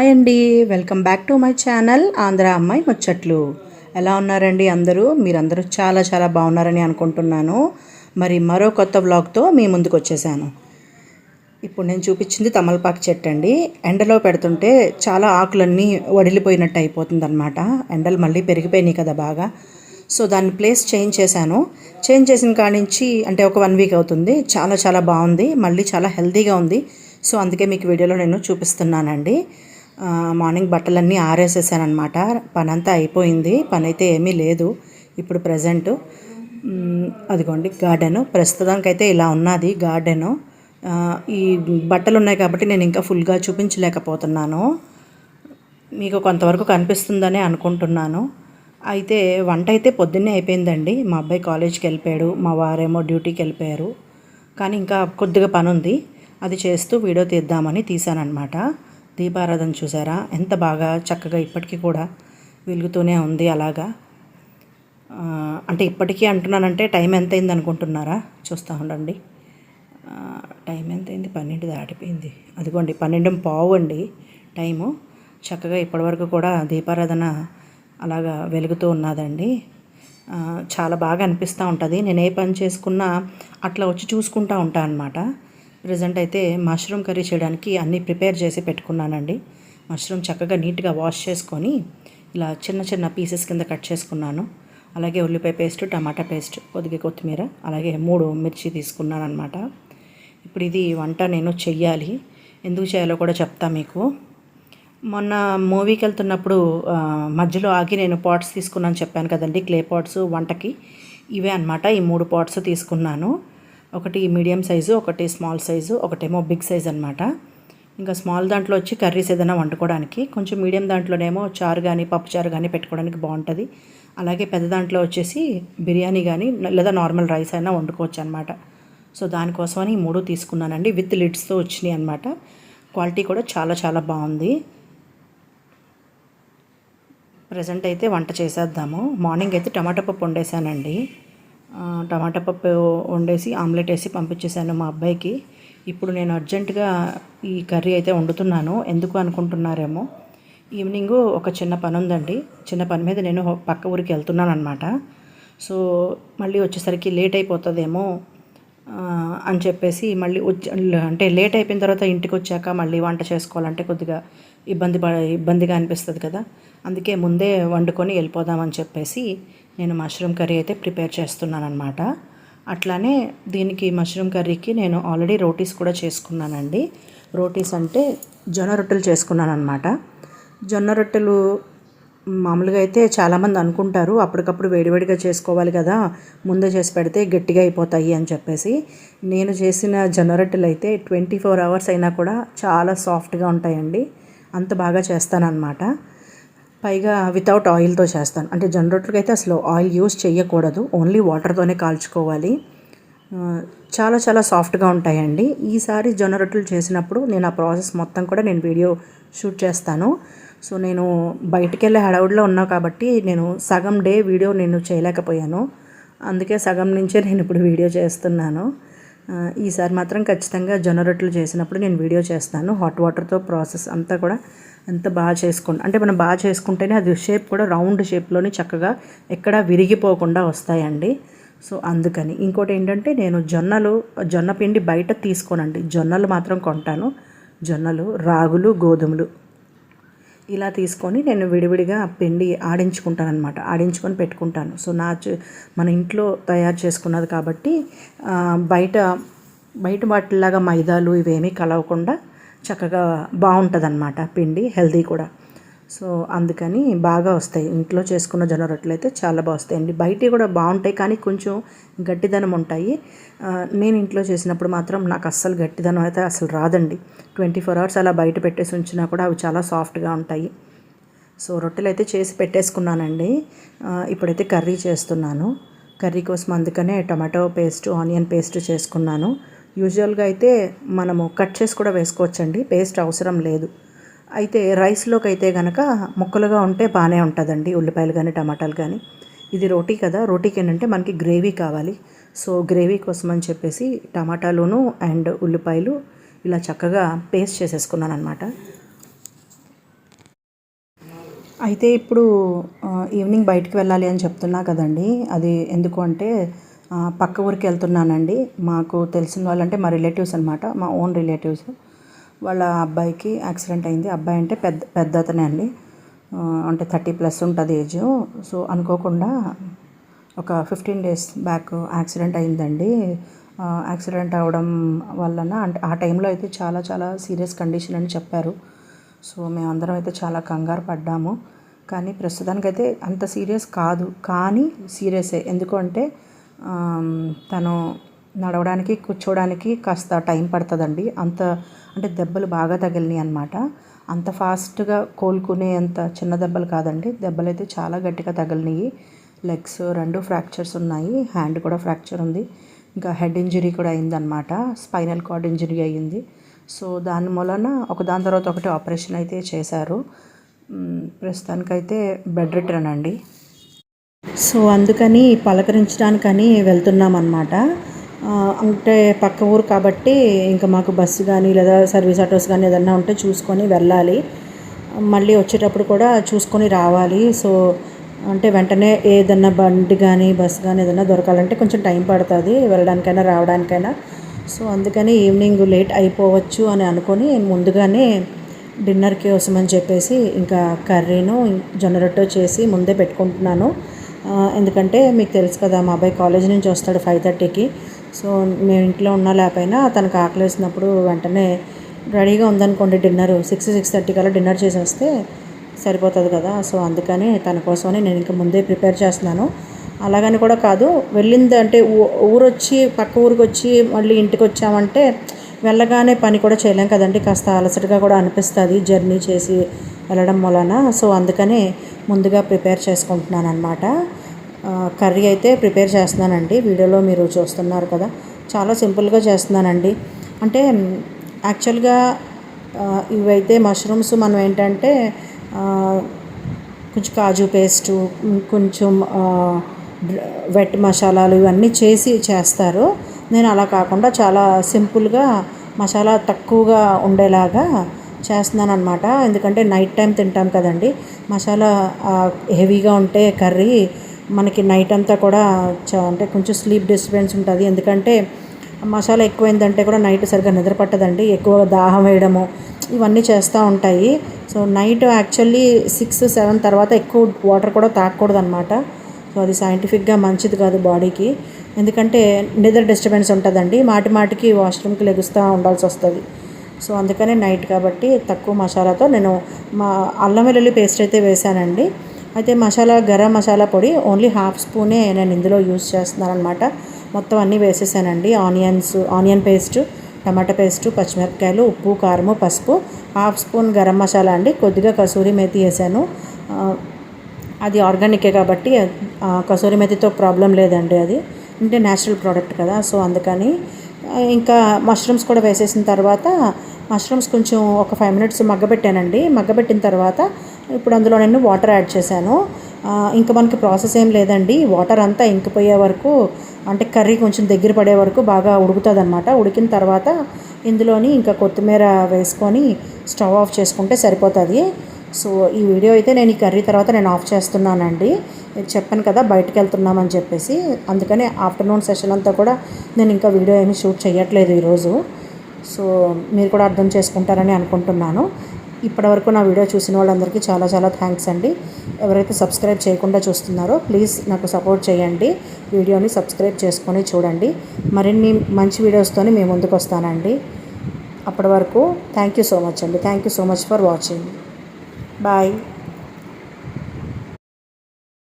Hi అండి, welcome back to my channel Andhra అమ్మాయి ముచ్చట్లు. ఎలా ఉన్నారండి అందరూ? మీరందరూ చాలా చాలా బాగున్నారని అనుకుంటున్నాను. మరి మరో కొత్త వ్లాగ్తో మీ ముందుకు వచ్చేసాను. ఇప్పుడు నేను చూపించింది తమలపాకు చెట్టు అండి. ఎండలో పెడుతుంటే చాలా ఆకులన్నీ వడిలిపోయినట్టు అయిపోతుంది అనమాట. ఎండలు మళ్ళీ పెరిగిపోయినాయి కదా బాగా. సో దాన్ని ప్లేస్ చేంజ్ చేశాను. చేంజ్ చేసిన కాడి నుంచి అంటే ఒక 1 వీక్ అవుతుంది. చాలా చాలా బాగుంది, మళ్ళీ చాలా హెల్తీగా ఉంది. సో అందుకే మీకు వీడియోలో నేను చూపిస్తున్నానండి. మార్నింగ్ బట్టలన్నీ ఆరేసేసాను అనమాట. పని అంతా అయిపోయింది, పని అయితే ఏమీ లేదు ఇప్పుడు ప్రజెంటు. అదిగోండి గార్డెను, ప్రస్తుతానికైతే ఇలా ఉన్నది గార్డెను. ఈ బట్టలు ఉన్నాయి కాబట్టి నేను ఇంకా ఫుల్గా చూపించలేకపోతున్నాను. మీకు కొంతవరకు కనిపిస్తుందని అనుకుంటున్నాను. అయితే వంట అయితే పొద్దున్నే అయిపోయిందండి. మా అబ్బాయి కాలేజ్కి వెళ్ళిపోయాడు, మా వారేమో డ్యూటీకి వెళ్ళిపోయారు. కానీ ఇంకా కొద్దిగా పని ఉంది, అది చేస్తూ వీడియో తీద్దామని తీసానమాట. దీపారాధన చూసారా ఎంత బాగా చక్కగా ఇప్పటికీ కూడా వెలుగుతూనే ఉంది అలాగా. అంటే ఇప్పటికీ అంటున్నానంటే టైం ఎంత అయింది అనుకుంటున్నారా? చూస్తూ ఉండండి. టైం ఎంత అయింది? 12 దాటిపోయింది. అదిగోండి 12:15 అండి టైము. చక్కగా ఇప్పటివరకు కూడా దీపారాధన అలాగా వెలుగుతూ ఉన్నదండి. చాలా బాగా అనిపిస్తూ ఉంటుంది. నేను ఏ పని చేసుకున్నా అట్లా వచ్చి చూసుకుంటూ ఉంటాను అనమాట. ప్రజెంట్ అయితే మష్రూమ్ కర్రీ చేయడానికి అన్నీ ప్రిపేర్ చేసి పెట్టుకున్నానండి. మష్రూమ్ చక్కగా నీట్గా వాష్ చేసుకొని ఇలా చిన్న చిన్న పీసెస్ కింద కట్ చేసుకున్నాను. అలాగే ఉల్లిపాయ పేస్ట్, టమాటా పేస్ట్, కొద్దిగా కొత్తిమీర, అలాగే 3 మిర్చి తీసుకున్నాను అనమాట. ఇప్పుడు ఇది వంట నేను చెయ్యాలి. ఎందుకు చేయాలో కూడా చెప్తా మీకు. మొన్న మూవీకి వెళ్తున్నప్పుడు మధ్యలో ఆగి నేను పాట్స్ తీసుకున్నాను చెప్పాను కదండి, క్లే పాట్స్ వంటకి. ఇవే అనమాట. ఈ 3 పాట్స్ తీసుకున్నాను. ఒకటి మీడియం సైజు, ఒకటి స్మాల్ సైజు, ఒకటేమో బిగ్ సైజ్ అనమాట. ఇంకా స్మాల్ దాంట్లో వచ్చి కర్రీస్ ఏదైనా వండుకోవడానికి, కొంచెం మీడియం దాంట్లోనేమో చారు కానీ పప్పు చారు కానీ పెట్టుకోవడానికి బాగుంటుంది. అలాగే పెద్ద దాంట్లో వచ్చేసి బిర్యానీ కానీ లేదా నార్మల్ రైస్ అయినా వండుకోవచ్చు అనమాట. సో దానికోసమని ఈ 3 తీసుకున్నానండి. విత్ లిడ్స్తో వచ్చినాయి అనమాట. క్వాలిటీ కూడా చాలా చాలా బాగుంది. ప్రజెంట్ అయితే వంట చేసేద్దాము. మార్నింగ్ అయితే టమాటా పప్పు వండేసానండి. టమాటా పప్పు వండేసి ఆమ్లెట్ వేసి పంపించేశాను మా అబ్బాయికి. ఇప్పుడు నేను అర్జెంటుగా ఈ కర్రీ అయితే వండుతున్నాను. ఎందుకు అనుకుంటున్నారేమో, ఈవినింగు ఒక చిన్న పని ఉందండి. చిన్న పని మీద నేను పక్క ఊరికి వెళ్తున్నాను అనమాట. సో మళ్ళీ వచ్చేసరికి లేట్ అయిపోతుందేమో అని చెప్పేసి మళ్ళీ అంటే లేట్ అయిపోయిన తర్వాత ఇంటికి వచ్చాక మళ్ళీ వంట చేసుకోవాలంటే కొద్దిగా ఇబ్బందిగా అనిపిస్తుంది కదా. అందుకే ముందే వండుకొని వెళ్ళిపోదామని చెప్పేసి నేను మష్రూమ్ కర్రీ అయితే ప్రిపేర్ చేస్తున్నాను అనమాట. అట్లానే దీనికి మష్రూమ్ కర్రీకి నేను ఆల్రెడీ రోటీస్ కూడా చేసుకున్నానండి. రోటీస్ అంటే జొన్న రొట్టెలు చేసుకున్నాను అనమాట. జొన్న రొట్టెలు మామూలుగా అయితే చాలామంది అనుకుంటారు అప్పటికప్పుడు వేడివేడిగా చేసుకోవాలి కదా, ముందే చేసి పెడితే గట్టిగా అయిపోతాయి అని చెప్పేసి. నేను చేసిన జొన్న రొట్టెలు అయితే 24 అవర్స్ అయినా కూడా చాలా సాఫ్ట్గా ఉంటాయండి. అంత బాగా చేస్తానన్నమాట. పైగా వితౌట్ ఆయిల్తో చేస్తాను. అంటే జొన్న రొట్టెలకి అయితే అసలు ఆయిల్ యూస్ చేయకూడదు, ఓన్లీ వాటర్తోనే కాల్చుకోవాలి. చాలా చాలా సాఫ్ట్గా ఉంటాయండి. ఈసారి జొన్న రొట్టెలు చేసినప్పుడు నేను ఆ ప్రాసెస్ మొత్తం కూడా నేను వీడియో షూట్ చేస్తాను. సో నేను బయటికి వెళ్ళే హడావుడిలో ఉన్నా కాబట్టి నేను సగం డే వీడియో నేను చేయలేకపోయాను. అందుకే సగం నుంచే నేను ఇప్పుడు వీడియో చేస్తున్నాను. ఈసారి మాత్రం ఖచ్చితంగా జొన్న రొట్టెలు చేసినప్పుడు నేను వీడియో చేస్తాను. హాట్ వాటర్తో ప్రాసెస్ అంతా కూడా ఎంత బాగా చేసుకుంటాం అంటే మనం బాగా చేసుకుంటేనే అది షేప్ కూడా రౌండ్ షేప్లోని చక్కగా ఎక్కడా విరిగిపోకుండా వస్తాయండి. సో అందుకని ఇంకోటి ఏంటంటే నేను జొన్న పిండి బయట తీసుకోనండి, జొన్నలు మాత్రం కొంటాను. జొన్నలు, రాగులు, గోధుమలు ఇలా తీసుకొని నేను విడివిడిగా పిండి ఆడించుకుంటాను అనమాట. ఆడించుకొని పెట్టుకుంటాను. సో మన ఇంట్లో తయారు చేసుకున్నది కాబట్టి బయట వాటిలాగా మైదాలు ఇవేమీ కలవకుండా చక్కగా బాగుంటుంది అన్నమాట పిండి, హెల్తీ కూడా. సో అందుకని బాగా వస్తాయి. ఇంట్లో చేసుకున్న జొన్న రొట్టెలు అయితే చాలా బాగా వస్తాయండి. బయట కూడా బాగుంటాయి కానీ కొంచెం గట్టిదనం ఉంటాయి. నేను ఇంట్లో చేసినప్పుడు మాత్రం నాకు అస్సలు గట్టిదనం అయితే అసలు రాదండి. 24 అవర్స్ అలా బయట పెట్టేసి ఉంచినా కూడా అవి చాలా సాఫ్ట్గా ఉంటాయి. సో రొట్టెలు అయితే చేసి పెట్టేసుకున్నానండి. ఇప్పుడైతే కర్రీ చేస్తున్నాను. కర్రీ కోసం అందుకనే టమాటో పేస్ట్, ఆనియన్ పేస్ట్ చేసుకున్నాను. యూజువల్గా అయితే మనము కట్ చేసి కూడా వేసుకోవచ్చండి, పేస్ట్ అవసరం లేదు. అయితే రైస్లోకి అయితే కనుక ముక్కలుగా ఉంటే బాగానే ఉంటుందండి, ఉల్లిపాయలు కానీ టమాటాలు కానీ. ఇది రోటీ కదా, రోటీకి ఏంటంటే మనకి గ్రేవీ కావాలి. సో గ్రేవీ కోసం అని చెప్పేసి టమాటాలును అండ్ ఉల్లిపాయలు ఇలా చక్కగా పేస్ట్ చేసేసుకున్నాను అనమాట. అయితే ఇప్పుడు ఈవినింగ్ బయటికి వెళ్ళాలి అని చెప్తున్నా కదండీ! అది ఎందుకు అంటే పక్క ఊరికి వెళ్తున్నానండి. మాకు తెలిసిన వాళ్ళంటే మా రిలేటివ్స్ అనమాట. మా ఓన్ రిలేటివ్స్. వాళ్ళ అబ్బాయికి యాక్సిడెంట్ అయింది. అబ్బాయి అంటే పెద్దతనే అండి. అంటే 30+ ఉంటది ఏజు. సో, అనుకోకుండా ఒక 15 డేస్ బ్యాక్ యాక్సిడెంట్ అయిందండి. యాక్సిడెంట్ అవ్వడం వలన అంటే ఆ టైంలో అయితే చాలా చాలా సీరియస్ కండిషన్ అని చెప్పారు. సో, మేమందరం అయితే చాలా కంగారు పడ్డాము. కానీ ప్రస్తుతానికైతే అంత సీరియస్ కాదు. కానీ సీరియసే. ఎందుకు అంటే తను నడవడానికి, కూర్చోవడానికి కాస్త టైం పడుతుందండి. అంటే దెబ్బలు బాగా తగిలినాయి అనమాట. అంత ఫాస్ట్‌గా కోలుకునేంత చిన్న దెబ్బలు కాదండి. దెబ్బలైతే చాలా గట్టిగా తగిలినాయి. లెగ్స్ 2 ఫ్రాక్చర్స్ ఉన్నాయి. హ్యాండ్ కూడా ఫ్రాక్చర్ ఉంది. ఇంకా హెడ్ ఇంజరీ కూడా అయిందనమాట. స్పైనల్ కార్డ్ ఇంజరీ అయ్యింది. సో, దాని మూలన ఒకదాని తర్వాత ఒకటి ఆపరేషన్ అయితే చేశారు. ప్రస్తుతానికైతే బెడ్ రిటర్న్ అండి. సో, అందుకని పలకరించడానికని వెళ్తున్నామన్నమాట. అంటే పక్క ఊరు కాబట్టి ఇంకా మాకు బస్సు కానీ లేదా సర్వీస్ ఆటోస్ కానీ ఏదన్నా ఉంటే చూసుకొని వెళ్ళాలి. మళ్ళీ వచ్చేటప్పుడు కూడా చూసుకొని రావాలి. సో, అంటే వెంటనే ఏదన్నా బండి కానీ బస్సు కానీ ఏదన్నా దొరకాలంటే కొంచెం టైం పడుతుంది వెళ్ళడానికైనా రావడానికైనా. సో, అందుకని ఈవినింగ్ లేట్ అయిపోవచ్చు అని అనుకొని ముందుగానే డిన్నర్ కోసమని చెప్పేసి ఇంకా కర్రీను జొన్న రొట్టె చేసి ముందే పెట్టుకుంటున్నాను. ఎందుకంటే మీకు తెలుసు కదా, మా అబ్బాయి కాలేజ్ నుంచి వస్తాడు 5:30కి. సో, మేము ఇంట్లో ఉన్నా లేకపోయినా తనకు ఆకలేసినప్పుడు వెంటనే రెడీగా ఉందనుకోండి డిన్నర్ 6:30 కల్లా డిన్నర్ చేసేస్తే సరిపోతుంది కదా. సో, అందుకని తన కోసమని నేను ఇంకా ముందే ప్రిపేర్ చేస్తున్నాను. అలాగని కూడా కాదు, వెళ్ళింది అంటే ఊరొచ్చి పక్క ఊరికి వచ్చి మళ్ళీ ఇంటికి వచ్చామంటే వెళ్ళగానే పని కూడా చేయలేం కదండి. కాస్త అలసటగా కూడా అనిపిస్తుంది జర్నీ చేసి వెళ్ళడం వలన. సో, అందుకని ముందుగా ప్రిపేర్ చేసుకుంటున్నాను అనమాట. కర్రీ అయితే ప్రిపేర్ చేస్తున్నానండి. వీడియోలో మీరు చూస్తున్నారు కదా, చాలా సింపుల్గా చేస్తున్నానండి. అంటే యాక్చువల్గా ఇవైతే మష్రూమ్స్ మనం ఏంటంటే కొంచెం కాజు పేస్టు, కొంచెం వెట్ మసాలాలు ఇవన్నీ చేస్తారు. నేను అలా కాకుండా చాలా సింపుల్గా మసాలా తక్కువగా ఉండేలాగా చేస్తున్నాను అనమాట. ఎందుకంటే నైట్ టైం తింటాం కదండి. మసాలా హెవీగా ఉంటే కర్రీ మనకి నైట్ అంతా కూడా అంటే కొంచెం స్లీప్ డిస్టర్బెన్స్ ఉంటుంది. ఎందుకంటే మసాలా ఎక్కువైందంటే కూడా నైట్ సరిగ్గా నిద్ర పట్టదండి. ఎక్కువ దాహం వేయడము ఇవన్నీ చేస్తూ ఉంటాయి. సో, నైట్ యాక్చువల్లీ 6-7 తర్వాత ఎక్కువ వాటర్ కూడా తాగకూడదు అనమాట. సో, అది సైంటిఫిక్గా మంచిది కాదు బాడీకి. ఎందుకంటే నిద్ర డిస్టర్బెన్స్ ఉంటుందండి. మాటికి వాష్రూమ్కి లెగుస్తూ ఉండాల్సి వస్తుంది. సో, అందుకనే నైట్ కాబట్టి తక్కువ మసాలాతో నేను అల్లం వెల్లుల్లి పేస్ట్ అయితే వేసానండి. అయితే గరం మసాలా పొడి ఓన్లీ 1/2 స్పూనే నేను ఇందులో యూజ్ చేస్తున్నాను అనమాట. మొత్తం అన్నీ వేసేసానండి. ఆనియన్ పేస్టు, టమాటా పేస్టు, పచ్చిమిరపకాయలు, ఉప్పు, కారము, పసుపు, 1/2 స్పూన్ గరం మసాలా అండి. కొద్దిగా కసూరి మేతి వేసాను. అది ఆర్గానికే కాబట్టి కసూరి మేతితో ప్రాబ్లం లేదండి. అది అంటే న్యాచురల్ ప్రోడక్ట్ కదా. సో, అందుకని ఇంకా మష్రూమ్స్ కూడా వేసేసిన తర్వాత మష్రూమ్స్ కొంచెం ఒక 5 మినిట్స్ మగ్గబెట్టానండి. మగ్గబెట్టిన తర్వాత ఇప్పుడు అందులో నేను వాటర్ యాడ్ చేశాను. ఇంకా మనకి ప్రాసెస్ ఏం లేదండి. వాటర్ అంతా ఇంకిపోయే వరకు, అంటే కర్రీ కొంచెం దగ్గర పడే వరకు బాగా ఉడుకుతుంది అనమాట. ఉడికిన తర్వాత ఇందులోని ఇంకా కొత్తిమీర వేసుకొని స్టవ్ ఆఫ్ చేసుకుంటే సరిపోతుంది. సో, ఈ వీడియో అయితే నేను ఈ కర్రీ తర్వాత నేను ఆఫ్ చేస్తున్నానండి. చెప్పాను కదా బయటకు వెళ్తున్నామని చెప్పేసి. అందుకని ఆఫ్టర్నూన్ సెషన్ అంతా కూడా నేను ఇంకా వీడియో ఏమీ షూట్ చేయట్లేదు ఈరోజు. సో, మీరు కూడా అర్థం చేసుకుంటారని అనుకుంటున్నాను. ఇప్పటివరకు నా వీడియో చూసిన వాళ్ళందరికీ చాలా చాలా థ్యాంక్స్ అండి. ఎవరైతే సబ్స్క్రైబ్ చేయకుండా చూస్తున్నారో ప్లీజ్ నాకు సపోర్ట్ చేయండి. వీడియోని సబ్స్క్రైబ్ చేసుకొని చూడండి. మరిన్ని మంచి వీడియోస్తోని మేము ముందుకు వస్తానండి. అప్పటి వరకు థ్యాంక్ యూ సో మచ్ అండి. Thank you so much for watching. Bye.